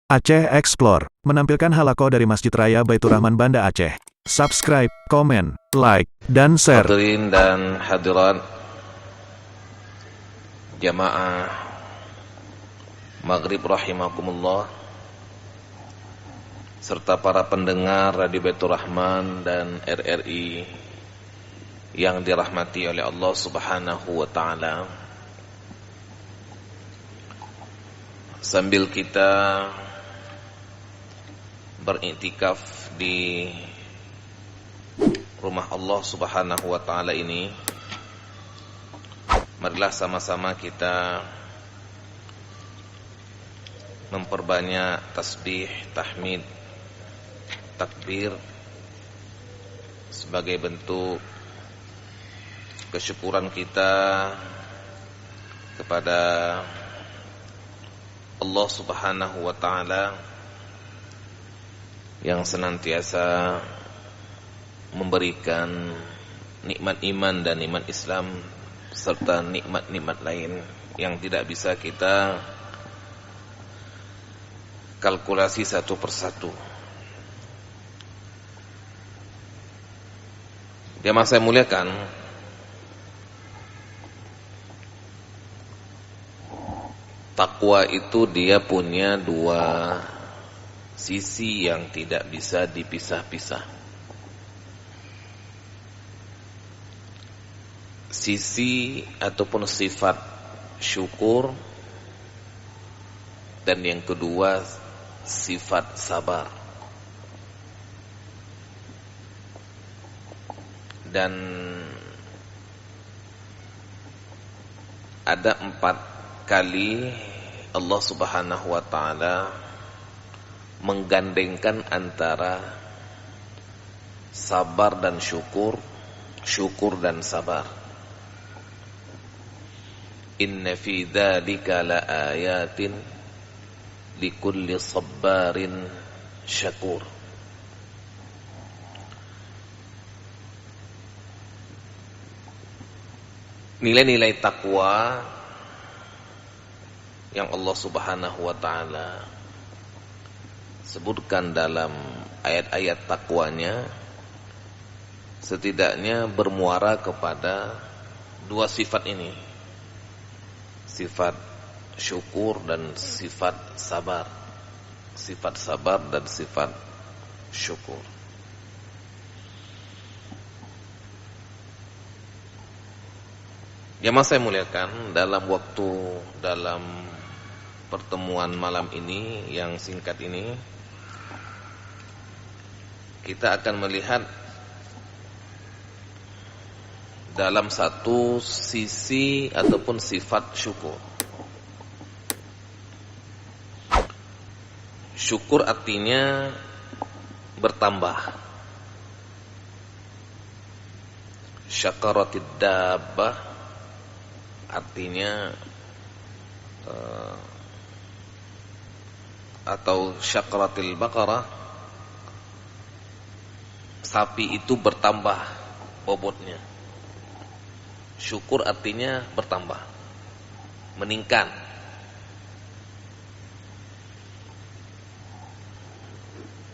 Aceh Explore menampilkan halaqah dari Masjid Raya Baitur Rahman Banda Aceh. Subscribe, komen, like, dan share. Hadirin dan hadirat jamaah Maghrib rahimakumullah, serta para pendengar Radio Baitur Rahman dan RRI yang dirahmati oleh Allah Subhanahu wa taala. Sambil kita beriktikaf di rumah Allah Subhanahu wa taala ini, marilah sama-sama kita memperbanyak tasbih, tahmid, takbir sebagai bentuk kesyukuran kita kepada Allah Subhanahu wa taala yang senantiasa memberikan nikmat iman dan nikmat Islam serta nikmat-nikmat lain yang tidak bisa kita kalkulasi satu persatu. Jamaah saya muliakan, takwa itu dia punya dua sisi yang tidak bisa dipisah-pisah. Sisi ataupun sifat syukur, dan yang kedua sifat sabar. Dan ada 4 kali Allah Subhanahu wa taala menggandengkan antara sabar dan syukur, syukur dan sabar. Inna fi dzalika laayatin likulli sabbarin syakur. Nilai-nilai takwa yang Allah Subhanahu wa taala sebutkan dalam ayat-ayat takwanya setidaknya bermuara kepada dua sifat ini, sifat syukur dan sifat sabar. Sifat sabar dan sifat syukur. Jamaah saya muliakan, dalam pertemuan malam ini yang singkat ini, kita akan melihat dalam satu sisi ataupun sifat syukur. Syukur artinya bertambah. Syakarotid dabbah artinya atau syakaratil baqarah, sapi itu bertambah bobotnya. Syukur artinya bertambah, meningkat.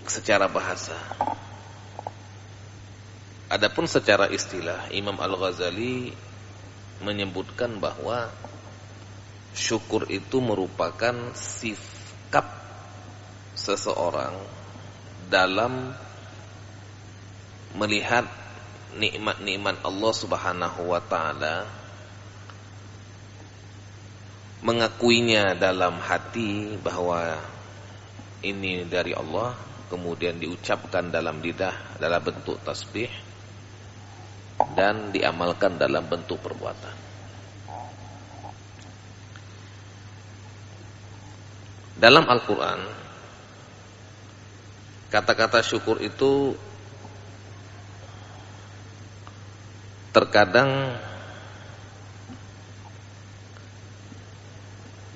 Secara bahasa. Adapun secara istilah, Imam Al-Ghazali menyebutkan bahwa syukur itu merupakan sikap seseorang dalam melihat nikmat-nikmat Allah Subhanahu wa taala, mengakuinya dalam hati bahwa ini dari Allah, kemudian diucapkan dalam lidah dalam bentuk tasbih dan diamalkan dalam bentuk perbuatan. Dalam Al-Quran, kata-kata syukur itu terkadang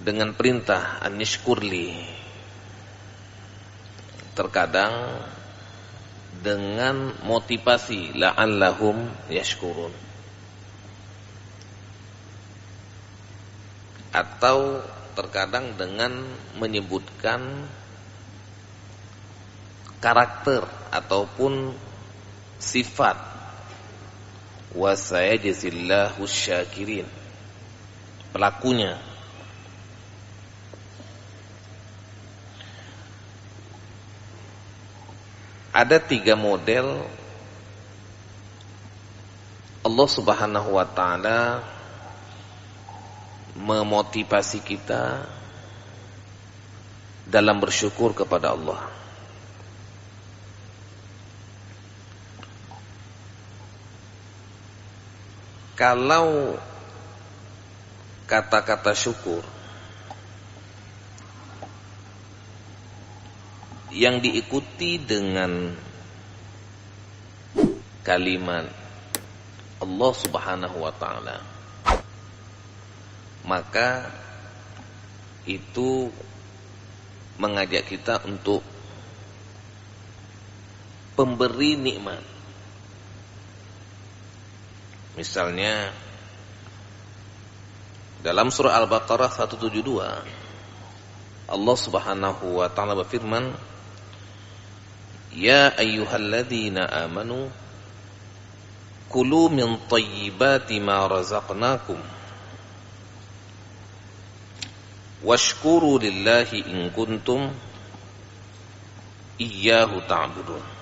dengan perintah an-nishkurli, terkadang dengan motivasi la'allahum yashkurun, atau terkadang dengan menyebutkan karakter ataupun sifat. Wa sayajzillahu syakirin, pelakunya. Ada 3 model Allah Subhanahu wa ta'ala memotivasi kita dalam bersyukur kepada Allah. Kalau kata-kata syukur yang diikuti dengan kalimat Allah Subhanahu wa ta'ala, maka itu mengajak kita untuk pemberi nikmat. Misalnya dalam surah Al-Baqarah 172, Allah Subhanahu wa ta'ala berfirman, Ya ayyuhalladzina amanu kulu min thayyibati ma razaqnakum washkuru lillahi in kuntum iyyahu ta'budun.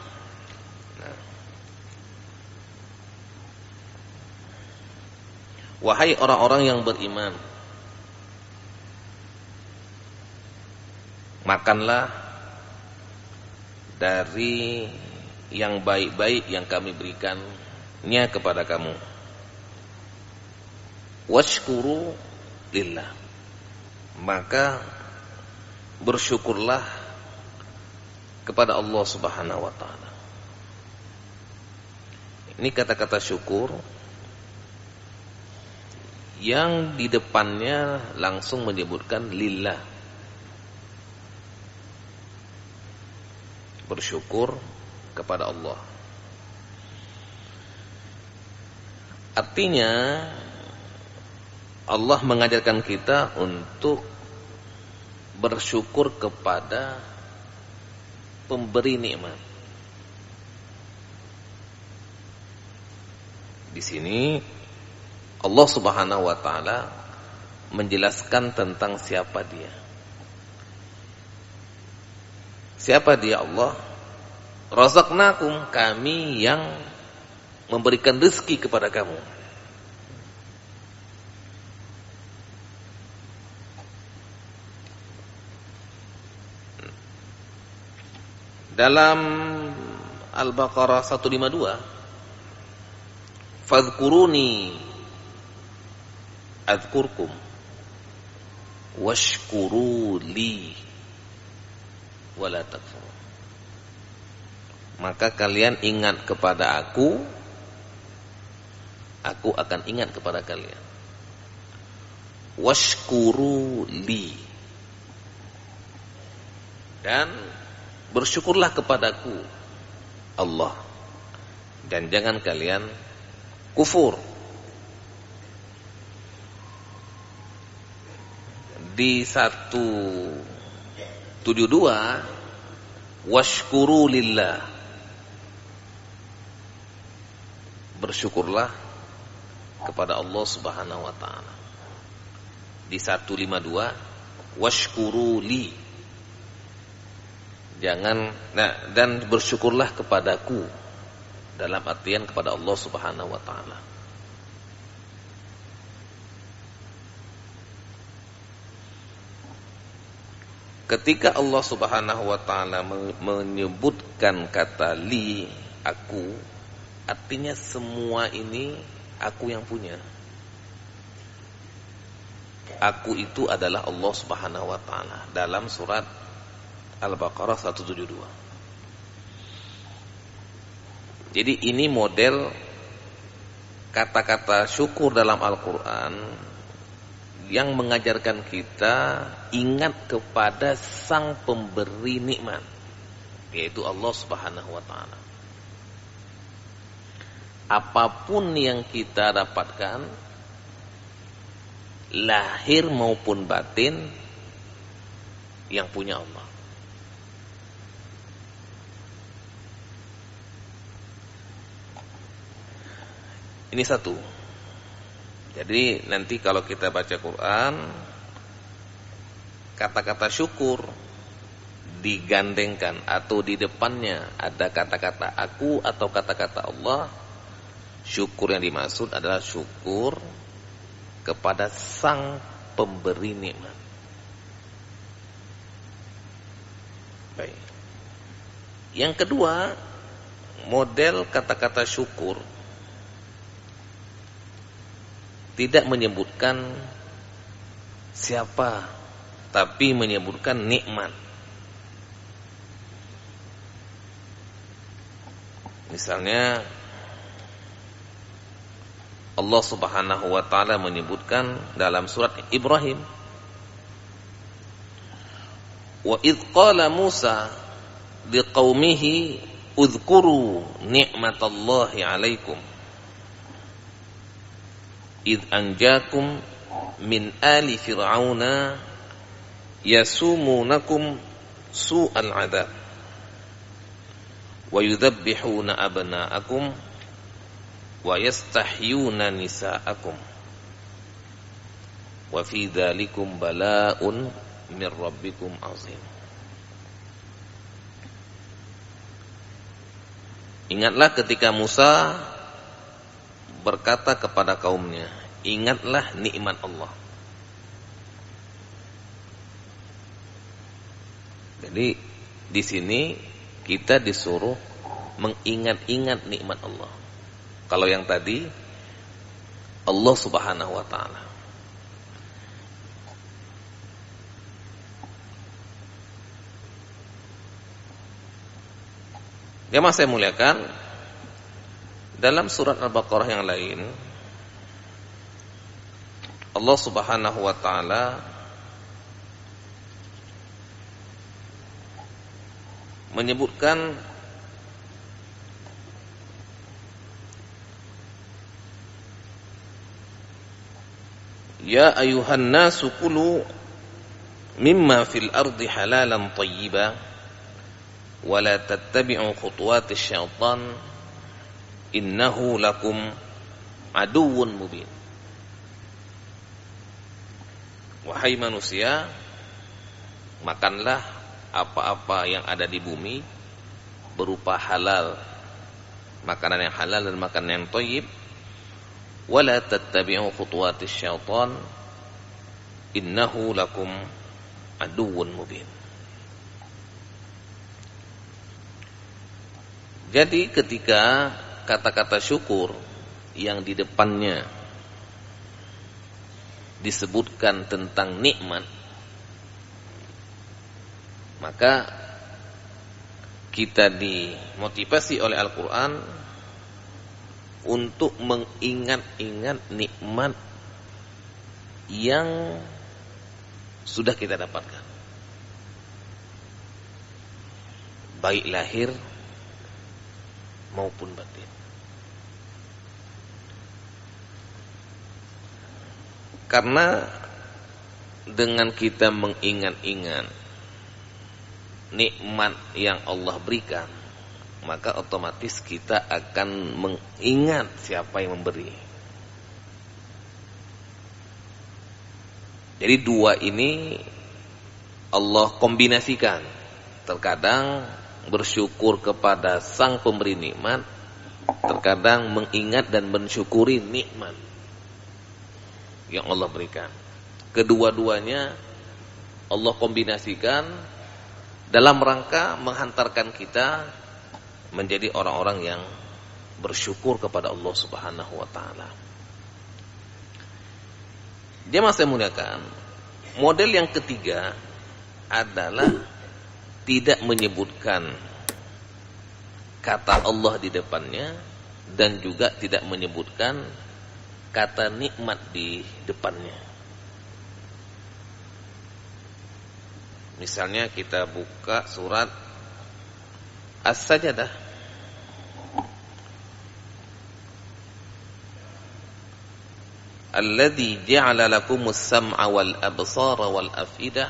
Wahai orang-orang yang beriman, makanlah dari yang baik-baik yang kami berikannya kepada kamu. Washkuru lillah, maka bersyukurlah kepada Allah Subhanahu wa ta'ala. Ini kata-kata syukur yang di depannya langsung menyebutkan lillah, bersyukur kepada Allah. Artinya Allah mengajarkan kita untuk bersyukur kepada pemberi nikmat. Di sini Allah Subhanahu wa ta'ala menjelaskan tentang siapa dia. Siapa dia Allah? Razaqnakum, kami yang memberikan rezeki kepada kamu. Dalam Al-Baqarah 152, fadhkuruni adzkurkum washkuru li wala takfurun. Maka kalian ingat kepada aku akan ingat kepada kalian. Washkuru li, dan bersyukurlah kepadaku Allah, dan jangan kalian kufur. Di 172 washkuru lillah, bersyukurlah kepada Allah Subhanahu wa ta'ala. Di 152 washkuru li, jangan, dan bersyukurlah kepadaku, dalam artian kepada Allah Subhanahu wa ta'ala. Ketika Allah Subhanahu wa ta'ala menyebutkan kata li, aku, artinya semua ini aku yang punya. Aku itu adalah Allah Subhanahu wa ta'ala dalam surat Al-Baqarah 172. Jadi ini model kata-kata syukur dalam Al-Quran yang mengajarkan kita ingat kepada sang pemberi nikmat, yaitu Allah Subhanahu wa ta'ala. Apapun yang kita dapatkan, lahir maupun batin, yang punya Allah. Ini satu. Jadi nanti kalau kita baca Quran, kata-kata syukur digandengkan atau di depannya ada kata-kata aku atau kata-kata Allah. Syukur yang dimaksud adalah syukur kepada sang pemberi nikmat. Baik. Yang kedua, model kata-kata syukur tidak menyebutkan siapa, tapi menyebutkan nikmat. Misalnya Allah Subhanahu wa taala menyebutkan dalam surat Ibrahim, wa idz qala Musa liqaumihi udhkuru ni'matallahi 'alaikum id anjakum min ali fir'auna yasumunakum su'al 'adzab wa yudhabbihuna abna'akum wa yastahyuna nisa'akum wa fi dzalikum bala'un min rabbikum 'azim. Ingatlah ketika Musa berkata kepada kaumnya, ingatlah nikmat Allah. Jadi di sini kita disuruh mengingat-ingat nikmat Allah. Kalau yang tadi Allah Subhanahu wa taala. Jemaah saya muliakan, dalam surat Al-Baqarah yang lain Allah Subhanahu wa taala menyebutkan ya ayuhan nasu kulu mimma fil ardi halalan thayyiban wa la tattabi'u khutuwatis syaitan innahu lakum aduwwun mubin. Wahai manusia, makanlah apa-apa yang ada di bumi berupa halal, makanan yang halal dan makanan yang thayyib. Wala tattabi'u khutuwatis syaitan innahu lakum aduwwun mubin. Jadi ketika kata-kata syukur yang di depannya disebutkan tentang nikmat, maka kita dimotivasi oleh Al-Quran untuk mengingat-ingat nikmat yang sudah kita dapatkan, baik lahir maupun batin. Karena dengan kita mengingat-ingat nikmat yang Allah berikan, maka otomatis kita akan mengingat siapa yang memberi. Jadi dua ini Allah kombinasikan. Terkadang bersyukur kepada sang pemberi nikmat, terkadang mengingat dan mensyukuri nikmat yang Allah berikan. Kedua-duanya Allah kombinasikan dalam rangka menghantarkan kita menjadi orang-orang yang bersyukur kepada Allah Subhanahu wa taala. Dia masih muliakan. Model yang ketiga adalah tidak menyebutkan kata Allah di depannya dan juga tidak menyebutkan kata nikmat di depannya. Misalnya kita buka surat As-Sajdah. Alladzi ja'ala lakumus sam'a wal absara wal afidah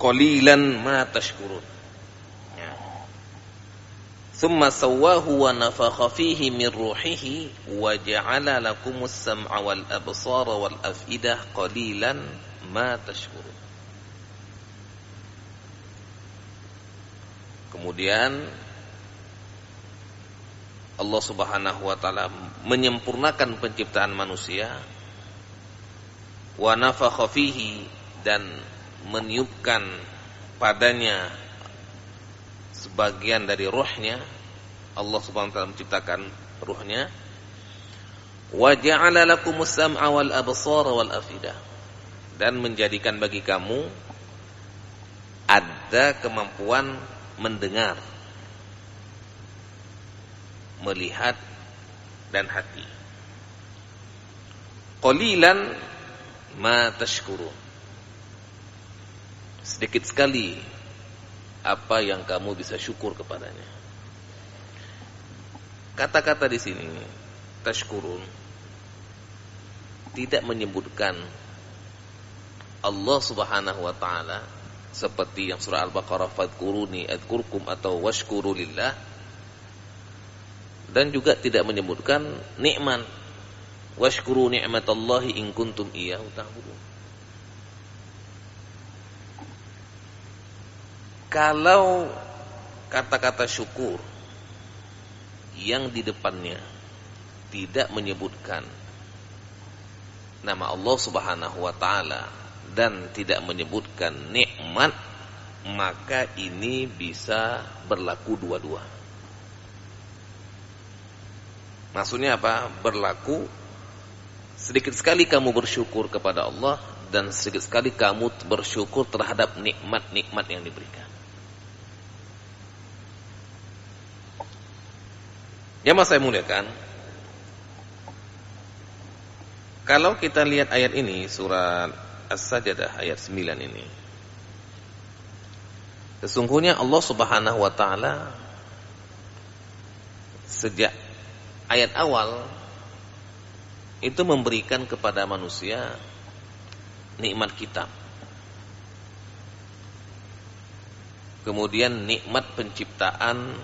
qalilan ma tashkurun. Ya. Tsumma sawwahu wa nafakha fihi min ruhihi wa ja'ala lakumus sam'a wal absara wal af'idah qalilan ma tashkurun. Kemudian Allah Subhanahu wa taala menyempurnakan penciptaan manusia, wa nafakha fihi, dan meniupkan padanya sebagian dari ruhnya. Allah Subhanahu wa taala menciptakan ruhnya. Wa ja'ala lakumus sam'a wal absara wal afidah, dan menjadikan bagi kamu ada kemampuan mendengar, melihat, dan hati. Qalilan ma tashkurun. Sedikit sekali apa yang kamu bisa syukur kepadanya. Kata-kata di sini tashkurun tidak menyebutkan Allah Subhanahu wa taala seperti yang surah Al-Baqarah fadhkuruni adzkurkum atau washkuru lillah, dan juga tidak menyebutkan nikmat washkuru ni'matallahi in kuntum iyyahu ta'budun. Kalau kata-kata syukur yang di depannya tidak menyebutkan nama Allah Subhanahu wa taala dan tidak menyebutkan nikmat, maka ini bisa berlaku dua-dua. Maksudnya apa? Berlaku sedikit sekali kamu bersyukur kepada Allah dan sedikit sekali kamu bersyukur terhadap nikmat-nikmat yang diberikan. Jamaah saya muliakan, kalau kita lihat ayat ini, surat As-Sajdah ayat 9 ini, sesungguhnya Allah Subhanahu wa taala sejak ayat awal itu memberikan kepada manusia nikmat kitab, kemudian nikmat penciptaan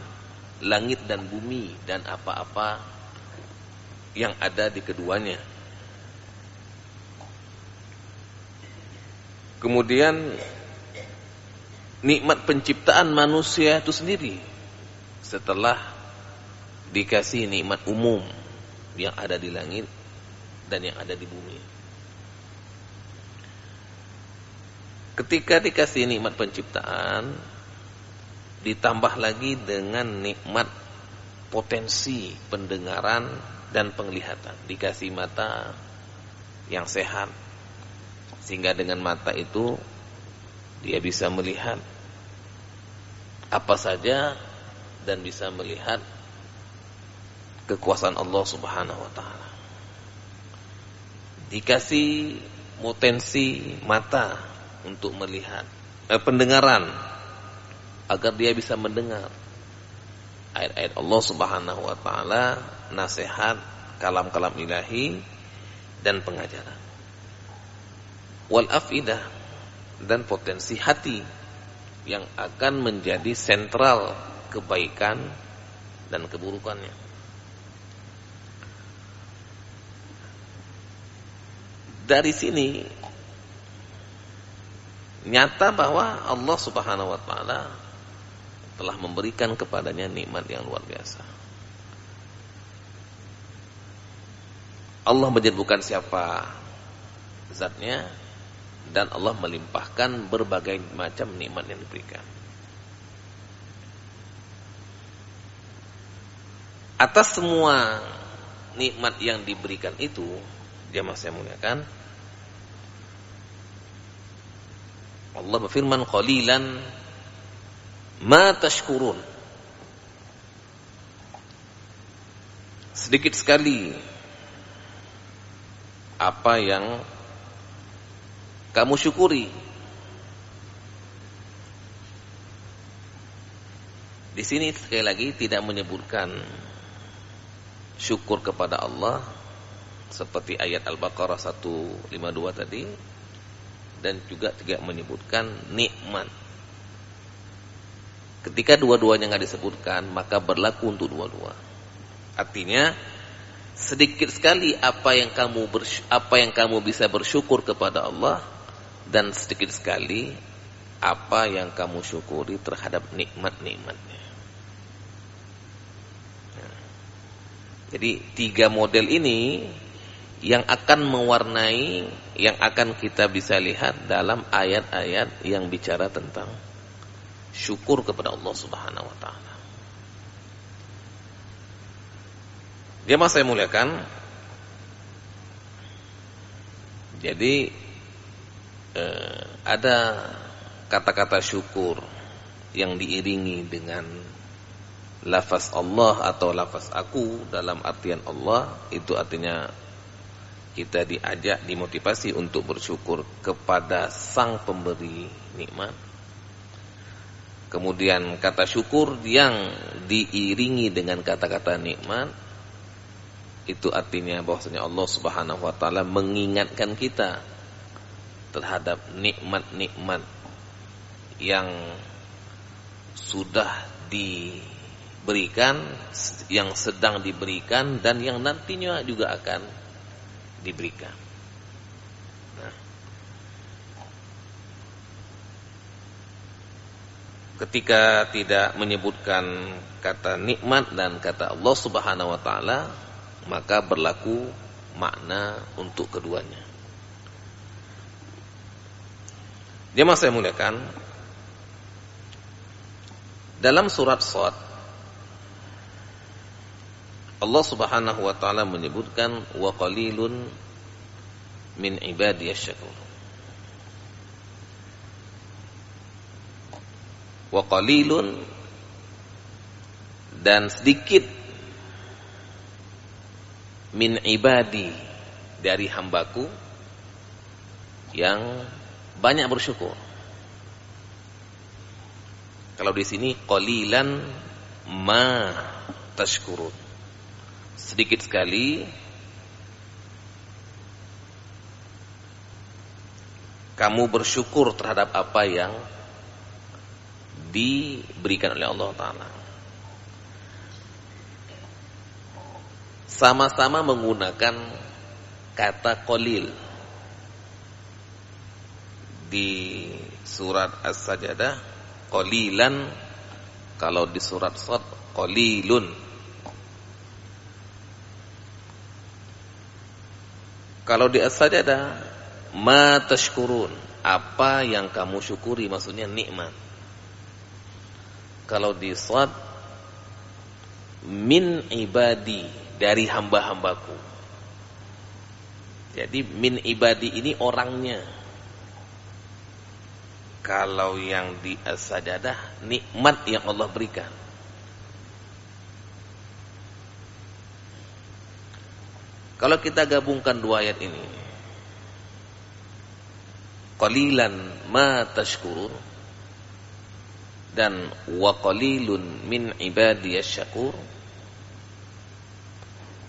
langit dan bumi dan apa-apa yang ada di keduanya. Kemudian nikmat penciptaan manusia itu sendiri setelah dikasih nikmat umum yang ada di langit dan yang ada di bumi. Ketika dikasih nikmat penciptaan, ditambah lagi dengan nikmat potensi pendengaran dan penglihatan. Dikasih mata yang sehat, sehingga dengan mata itu dia bisa melihat apa saja dan bisa melihat kekuasaan Allah Subhanahu wa taala. Dikasih potensi mata untuk melihat, pendengaran, agar dia bisa mendengar ayat-ayat Allah Subhanahu wa taala, nasihat, kalam-kalam ilahi, dan pengajaran. Wal afidah, dan potensi hati yang akan menjadi sentral kebaikan dan keburukannya. Dari sini nyata bahwa Allah Subhanahu wa taala telah memberikan kepadanya nikmat yang luar biasa. Allah menyebutkan siapa zatnya, dan Allah melimpahkan berbagai macam nikmat yang diberikan. Atas semua nikmat yang diberikan itu, jamaah saya muliakan, Allah berfirman qalilan ma tashkurun. Sedikit sekali apa yang kamu syukuri. Di sini sekali lagi tidak menyebutkan syukur kepada Allah seperti ayat Al-Baqarah 152 tadi, dan juga tidak menyebutkan nikmat. Ketika dua-duanya nggak disebutkan, maka berlaku untuk dua-dua. Artinya sedikit sekali apa yang kamu bisa bersyukur kepada Allah, dan sedikit sekali apa yang kamu syukuri terhadap nikmat-nikmatnya. Jadi 3 model ini yang akan mewarnai, yang akan kita bisa lihat dalam ayat-ayat yang bicara tentang syukur kepada Allah Subhanahu wa taala. Jemaah saya muliakan, jadi ada kata-kata syukur yang diiringi dengan lafaz Allah atau lafaz aku dalam artian Allah, itu artinya kita diajak, dimotivasi untuk bersyukur kepada Sang Pemberi nikmat. Kemudian kata syukur yang diiringi dengan kata-kata nikmat, itu artinya bahwasanya Allah Subhanahu wa taala mengingatkan kita terhadap nikmat-nikmat yang sudah diberikan, yang sedang diberikan, dan yang nantinya juga akan diberikan. Nah, ketika tidak menyebutkan kata nikmat dan kata Allah Subhanahu wa taala, maka berlaku makna untuk keduanya. Jemaah saya muliakan, dalam surat Shad Allah Subhanahu wa taala menyebutkan wa qalilun min ibadiyasy syakur. Wa qalilun, dan sedikit, min ibadi, dari hambaku yang banyak bersyukur. Kalau di sini qalilan ma tashkurun, sedikit sekali kamu bersyukur terhadap apa yang diberikan oleh Allah Ta'ala. Sama-sama menggunakan kata qalil. Di surat As-Sajdah qalilan, kalau di surat Shad qalilun. Kalau di As-Sajdah ma tashkurun, apa yang kamu syukuri, maksudnya nikmat. Kalau di Shad min ibadi, dari hamba-hambaku. Jadi min ibadi ini orangnya. Kalau yang di As-Sajdah nikmat yang Allah berikan. Kalau kita gabungkan dua ayat ini, qalilan ma tashkurun dan wa qalilun min ibadiyasy syakur,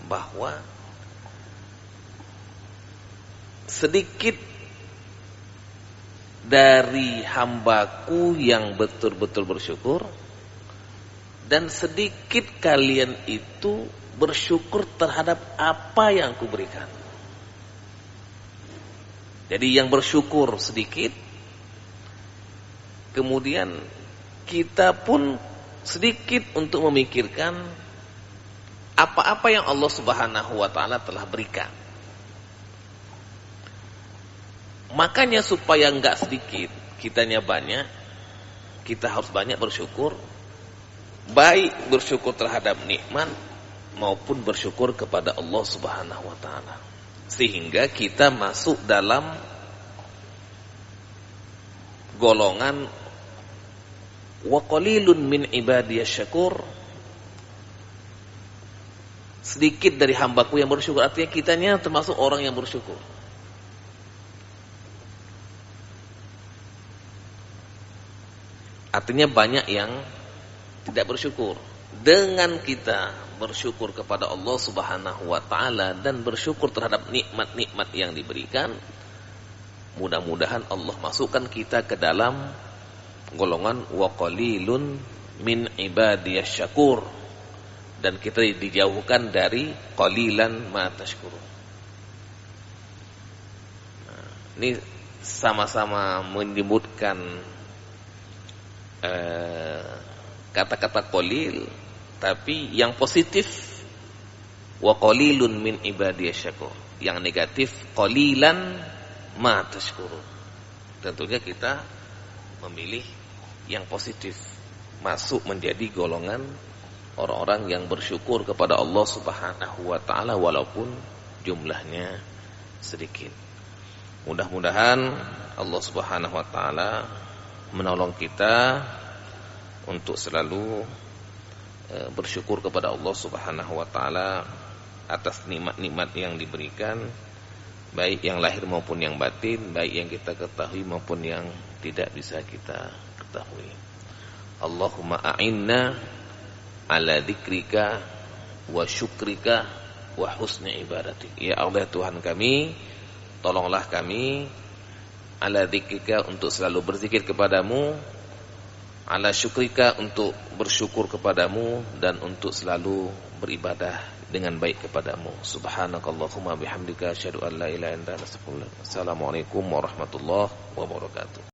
bahwa sedikit dari hambaku yang betul-betul bersyukur, dan sedikit kalian itu bersyukur terhadap apa yang aku berikan. Jadi yang bersyukur sedikit, kemudian kita pun sedikit untuk memikirkan apa-apa yang Allah Subhanahu wa taala telah berikan. Makanya supaya enggak sedikit, kitanya banyak, kita harus banyak bersyukur. Baik bersyukur terhadap nikmat maupun bersyukur kepada Allah Subhanahu wa taala. Sehingga kita masuk dalam golongan wa qalilun min ibadiyasy syakur. Sedikit dari hambaku yang bersyukur, artinya kitanya termasuk orang yang bersyukur. Artinya banyak yang tidak bersyukur. Dengan kita bersyukur kepada Allah Subhanahu wa taala dan bersyukur terhadap nikmat-nikmat yang diberikan, Mudah-mudahan Allah masukkan kita ke dalam golongan wa qalilun min ibadiyasy syakur, dan kita dijauhkan dari qalilan ma tashkurun. Ini sama-sama menyebutkan kata-kata qalil, tapi yang positif wa qalilun min ibadiyasy syakur, yang negatif qalilan ma tashkurun. Tentunya kita memilih yang positif, masuk menjadi golongan orang-orang yang bersyukur kepada Allah Subhanahu wa taala walaupun jumlahnya sedikit. Mudah-mudahan Allah Subhanahu wa taala menolong kita untuk selalu bersyukur kepada Allah Subhanahu wa taala atas nikmat-nikmat yang diberikan, baik yang lahir maupun yang batin, baik yang kita ketahui maupun yang tidak bisa kita ketahui. Allahumma a'inna ala dzikrika wa syukrika wa husni ibadatik. Ya Allah Tuhan kami, tolonglah kami ala dzikrika untuk selalu berzikir kepadamu, ala syukrika untuk bersyukur kepadamu, dan untuk selalu beribadah dengan baik kepadamu. Subhanakallahumma bihamdika asyhadu an la ilaha illa anta astaghfiruka wa atubu ilaik. Assalamualaikum warahmatullahi wabarakatuh.